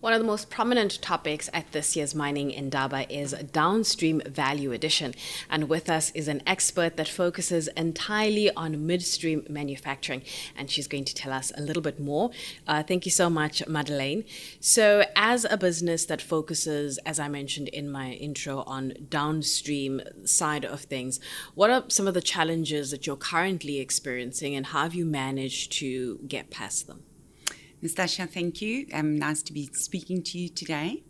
One of the most prominent topics at this year's Mining Indaba is downstream value addition. And with us is an expert that focuses entirely on midstream manufacturing. And she's going to tell us a little bit more. Thank you so much, Madelein. So as a business that focuses, as I mentioned in my intro, on downstream side of things, what are some of the challenges that you're currently experiencing and how have you managed to get past them? Nastasia, thank you. Nice to be speaking to you today.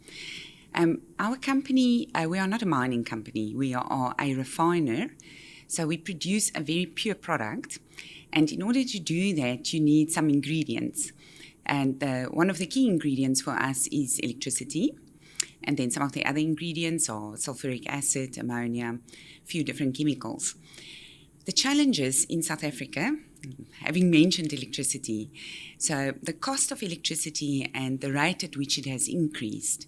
Our company, we are not a mining company. We are a refiner. So we produce a very pure product. And in order to do that, you need some ingredients. And one of the key ingredients for us is electricity. And then some of the other ingredients are sulfuric acid, ammonia, a few different chemicals. The challenges in South Africa, having mentioned electricity, so the cost of electricity and the rate at which it has increased,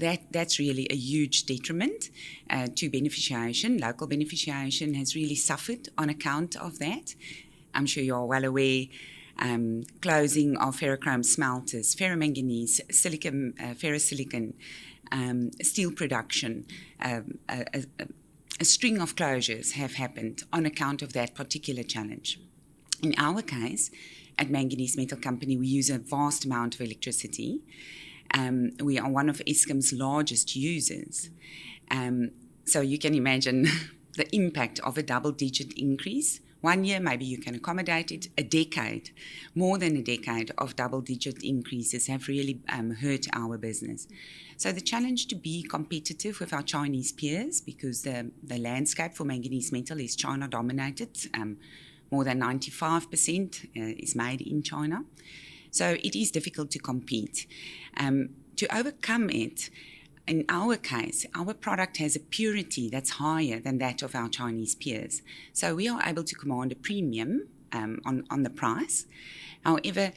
that's really a huge detriment to beneficiation. Local beneficiation has really suffered on account of that. I'm sure you're well aware. Closing of ferrochrome smelters, ferromanganese, silicon, ferrosilicon, steel production, a string of closures have happened on account of that particular challenge. In our case, at Manganese Metal Company, we use a vast amount of electricity. We are one of Eskom's largest users. So you can imagine the impact of a double-digit increase. 1 year, maybe you can accommodate it. A decade, more than a decade of double-digit increases have really hurt our business. So the challenge to be competitive with our Chinese peers, because the landscape for manganese metal is China-dominated. More than 95% is made in China. So it is difficult to compete. To overcome it, in our case, our product has a purity that's higher than that of our Chinese peers. So we are able to command a premium on the price. However,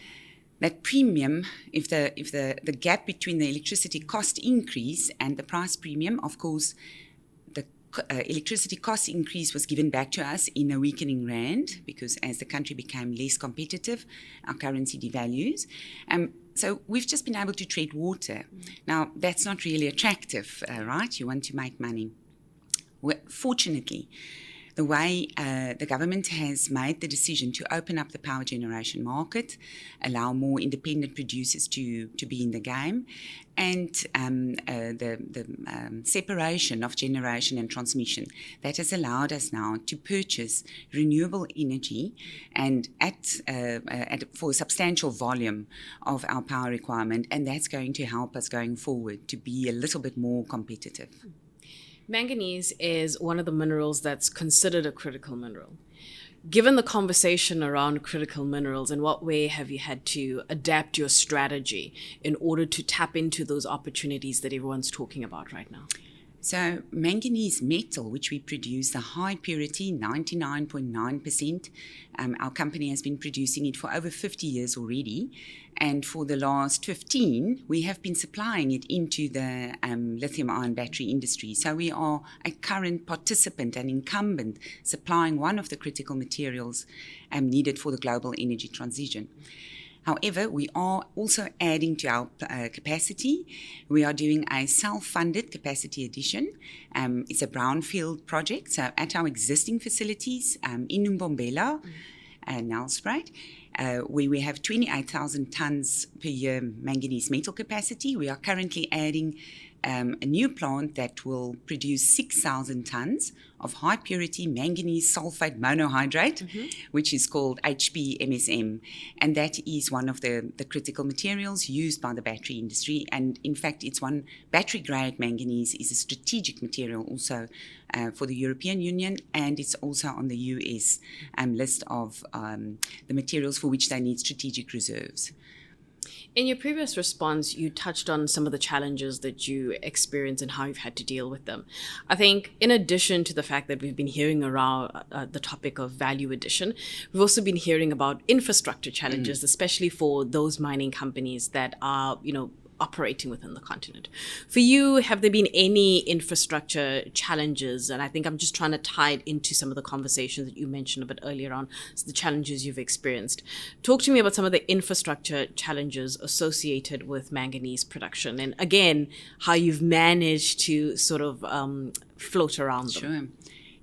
that premium, if the gap between the electricity cost increase and the price premium, of course, the electricity cost increase was given back to us in a weakening rand, because as the country became less competitive, our currency devalues. So we've just been able to tread water. Now, that's not really attractive, right? You want to make money. Fortunately, the way the government has made the decision to open up the power generation market, allow more independent producers to be in the game, and the separation of generation and transmission, that has allowed us now to purchase renewable energy and for a substantial volume of our power requirement, and that's going to help us going forward to be a little bit more competitive. Manganese is one of the minerals that's considered a critical mineral. Given the conversation around critical minerals, in what way have you had to adapt your strategy in order to tap into those opportunities that everyone's talking about right now? So manganese metal, which we produce, the high purity, 99.9%, our company has been producing it for over 50 years already. And for the last 15, we have been supplying it into the lithium-ion battery industry. So we are a current participant and incumbent supplying one of the critical materials needed for the global energy transition. However, we are also adding to our capacity. We are doing a self-funded capacity addition. It's a brownfield project. So at our existing facilities in Mbombela, Nelspruit, we have 28,000 tons per year manganese metal capacity. We are currently adding a new plant that will produce 6,000 tons of high purity manganese sulfate monohydrate, which is called HPMSM. And that is one of the critical materials used by the battery industry. And in fact, it's one battery grade manganese is a strategic material also for the European Union, and it's also on the US list of the materials for which they need strategic reserves. In your previous response, you touched on some of the challenges that you experience and how you've had to deal with them. I think in addition to the fact that we've been hearing around the topic of value addition, we've also been hearing about infrastructure challenges, especially for those mining companies that are, operating within the continent. For you, have there been any infrastructure challenges? And I think I'm just trying to tie it into some of the conversations that you mentioned a bit earlier on, so the challenges you've experienced. Talk to me about some of the infrastructure challenges associated with manganese production, and again, how you've managed to sort of float around them. Sure.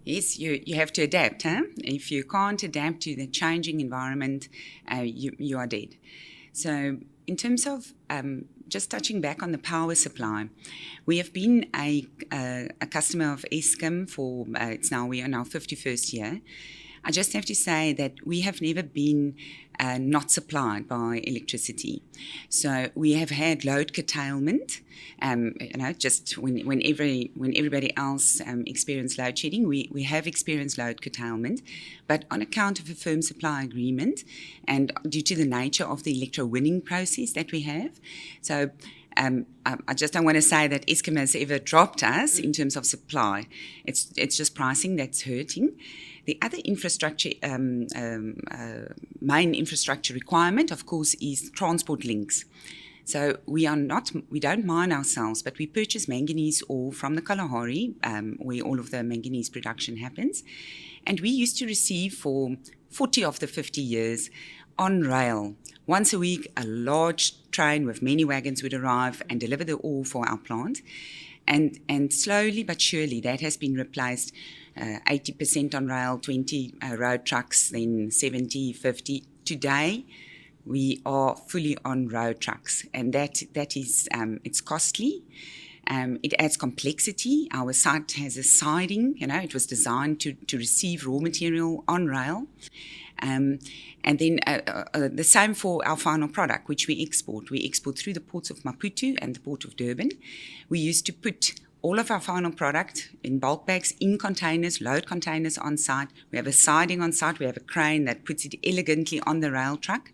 Yes, you have to adapt. If you can't adapt to the changing environment, you are dead. So in terms of just touching back on the power supply, we have been a customer of Eskom for, we are in our 51st year. I just have to say that we have never been not supplied by electricity. So we have had load curtailment. Just when everybody else experienced load shedding, we have experienced load curtailment, but on account of a firm supply agreement and due to the nature of the electro-winning process that we have. So I just don't want to say that Eskom has ever dropped us in terms of supply. It's just pricing that's hurting. The other infrastructure, main infrastructure requirement, of course, is transport links. So we don't mine ourselves, but we purchase manganese ore from the Kalahari, where all of the manganese production happens. And we used to receive for 40 of the 50 years on rail. Once a week, a large train with many wagons would arrive and deliver the ore for our plant. And slowly but surely, that has been replaced. 80% on rail, 20 road trucks, then 70, 50. Today, we are fully on road trucks, and that is it's costly. It adds complexity. Our site has a siding. It was designed to receive raw material on rail. And then the same for our final product, which we export. We export through the ports of Maputo and the port of Durban. We used to put all of our final product in bulk bags, in containers, load containers on site. We have a siding on site. We have a crane that puts it elegantly on the rail truck,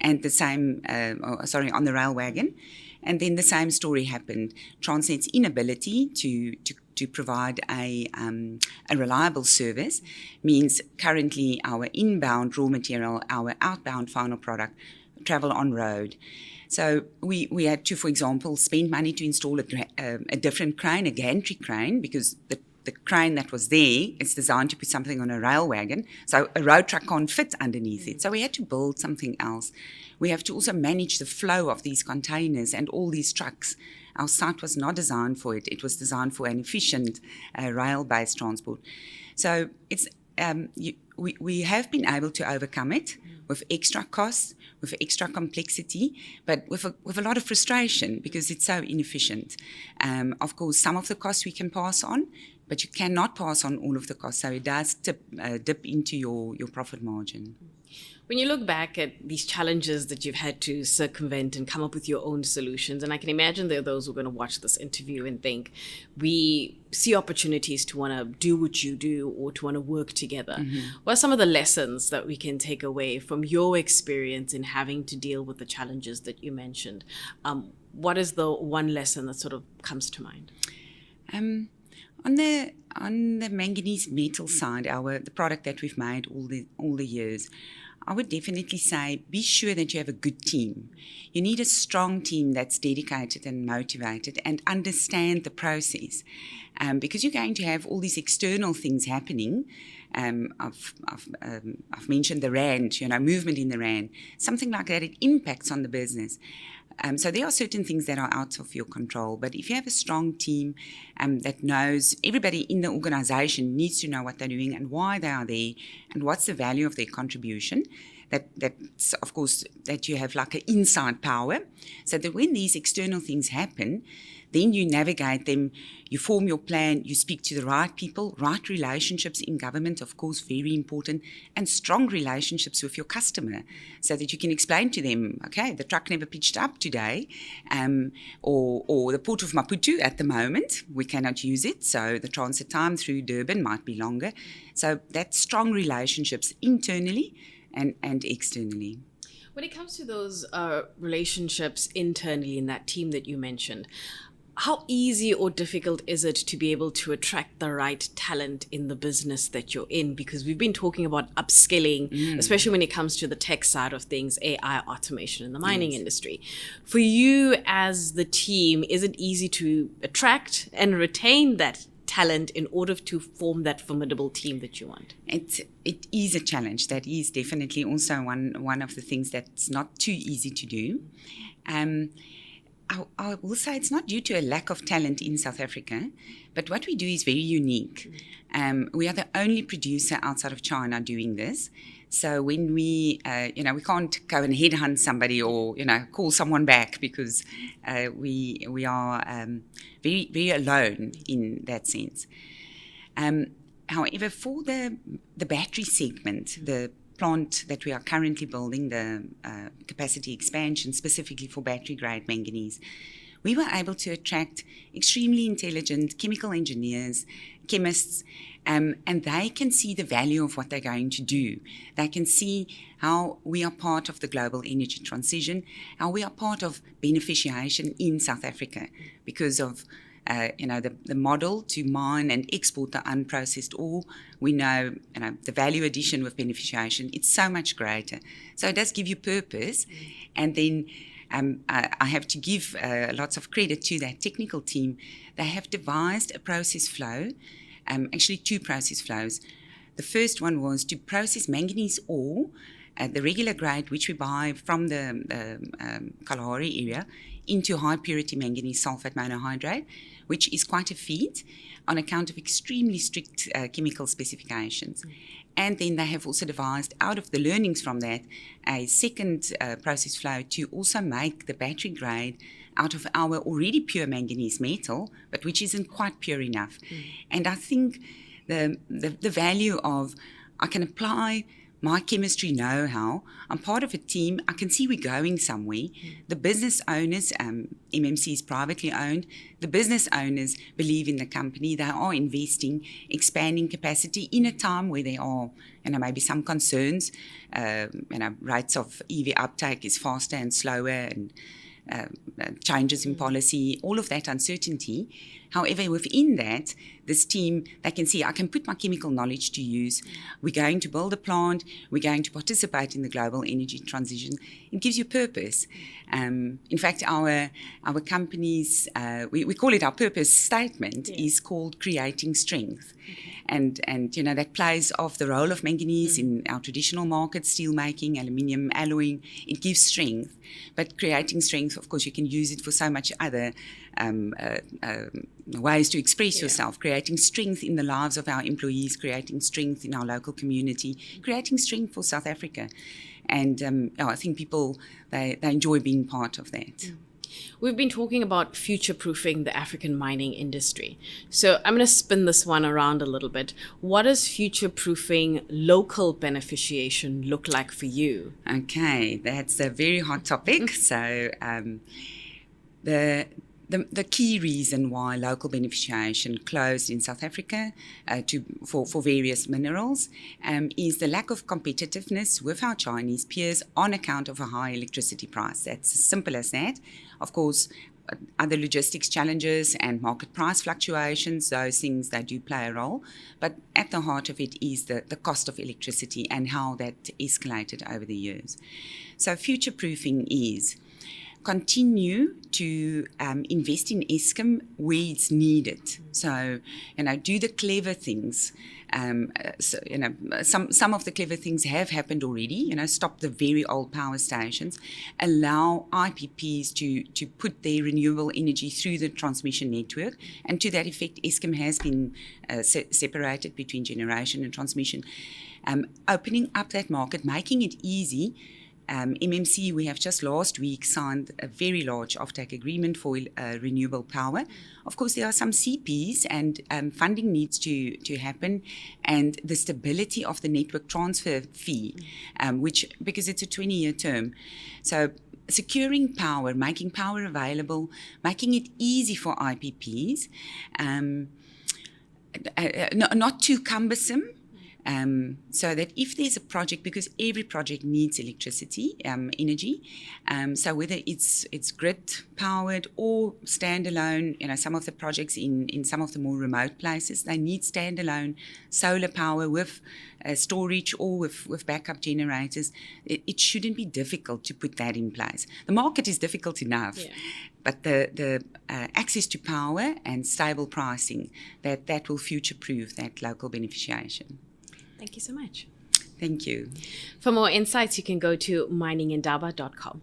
and the same, on the rail wagon. And then the same story happened. Transnet's inability to provide a reliable service means currently our inbound raw material, our outbound final product, travel on road. So we had to, for example, spend money to install a different crane, a gantry crane, because the crane that was there is designed to put something on a rail wagon, so a road truck can't fit underneath it. So we had to build something else. We have to also manage the flow of these containers and all these trucks. Our site was not designed for it. It was designed for an efficient rail-based transport. So it's we have been able to overcome it with extra costs, with extra complexity, but with a lot of frustration because it's so inefficient. Of course, some of the costs we can pass on, but you cannot pass on all of the costs, so it does dip into your profit margin. When you look back at these challenges that you've had to circumvent and come up with your own solutions, and I can imagine there are those who are going to watch this interview and think, we see opportunities to want to do what you do or to want to work together. Mm-hmm. What are some of the lessons that we can take away from your experience in having to deal with the challenges that you mentioned? What is the one lesson that sort of comes to mind? On the manganese metal side, the product that we've made all the years, I would definitely say be sure that you have a good team. You need a strong team that's dedicated and motivated and understand the process, because you're going to have all these external things happening. I've mentioned the rand, movement in the rand, something like that. It impacts on the business. So there are certain things that are out of your control. But if you have a strong team that knows, everybody in the organization needs to know what they're doing and why they are there and what's the value of their contribution. That's, of course, that you have like an inside power, so that when these external things happen, then you navigate them, you form your plan, you speak to the right people, right relationships in government, of course, very important, and strong relationships with your customer, so that you can explain to them, okay, the truck never pitched up today, or the port of Maputo at the moment, we cannot use it, so the transit time through Durban might be longer. So that's strong relationships internally and externally. When it comes to those relationships internally in that team that you mentioned, how easy or difficult is it to be able to attract the right talent in the business that you're in? Because we've been talking about upskilling, especially when it comes to the tech side of things, AI, automation in the mining industry. For you as the team, is it easy to attract and retain that talent in order to form that formidable team that you want? It is a challenge. That is definitely also one of the things that's not too easy to do. I will say it's not due to a lack of talent in South Africa, but what we do is very unique. We are the only producer outside of China doing this. So when we can't go and headhunt somebody or, call someone back because we are very, very alone in that sense. However, for the battery segment, the plant that we are currently building, the capacity expansion specifically for battery-grade manganese, we were able to attract extremely intelligent chemical engineers, chemists, and they can see the value of what they're going to do. They can see how we are part of the global energy transition, how we are part of beneficiation in South Africa because of the model to mine and export the unprocessed ore. We know, the value addition with beneficiation, it's so much greater. So it does give you purpose. And then I have to give lots of credit to that technical team. They have devised a process flow, actually two process flows. The first one was to process manganese ore, the regular grade which we buy from the Kalahari area, into high purity manganese sulfate monohydrate, which is quite a feat on account of extremely strict chemical specifications. And then they have also devised, out of the learnings from that, a second process flow to also make the battery grade out of our already pure manganese metal, but which isn't quite pure enough. And I think the value of, I can apply my chemistry know-how. I'm part of a team. I can see we're going somewhere. The business owners, MMC is privately owned. The business owners believe in the company. They are investing, expanding capacity in a time where there are, maybe some concerns. Rates of EV uptake is faster and slower, and changes in policy, all of that uncertainty. However, within that, this team, they can see, I can put my chemical knowledge to use. We're going to build a plant. We're going to participate in the global energy transition. It gives you purpose. In fact, our company's, we call it our purpose statement, is called Creating Strength. And that plays off the role of manganese in our traditional markets, steel making, aluminium, alloying. It gives strength. But creating strength, of course, you can use it for so much other ways to express yourself, creating strength in the lives of our employees, creating strength in our local community, creating strength for South Africa. And I think people, they enjoy being part of that. We've been talking about future-proofing the African mining industry. So I'm going to spin this one around a little bit. What does future-proofing local beneficiation look like for you? Okay, that's a very hot topic. So the key reason why local beneficiation closed in South Africa for various minerals is the lack of competitiveness with our Chinese peers on account of a high electricity price. That's as simple as that. Of course, other logistics challenges and market price fluctuations, those things, they do play a role. But at the heart of it is the cost of electricity and how that escalated over the years. So future-proofing is continue to invest in Eskom where it's needed. So, do the clever things. Some of the clever things have happened already. Stop the very old power stations, allow IPPs to put their renewable energy through the transmission network, and to that effect, Eskom has been separated between generation and transmission, opening up that market, making it easy. MMC, we have just last week signed a very large offtake agreement for renewable power. Of course, there are some CPs and funding needs to happen, and the stability of the network transfer fee, because it's a 20-year term. So securing power, making power available, making it easy for IPPs, not too cumbersome, So that if there's a project, because every project needs electricity, energy, so whether it's grid powered or standalone, some of the projects in some of the more remote places, they need standalone solar power with storage or with backup generators. It shouldn't be difficult to put that in place. The market is difficult enough. Yeah. But the access to power and stable pricing, that will future-proof that local beneficiation. Thank you so much. Thank you. For more insights, you can go to miningindaba.com.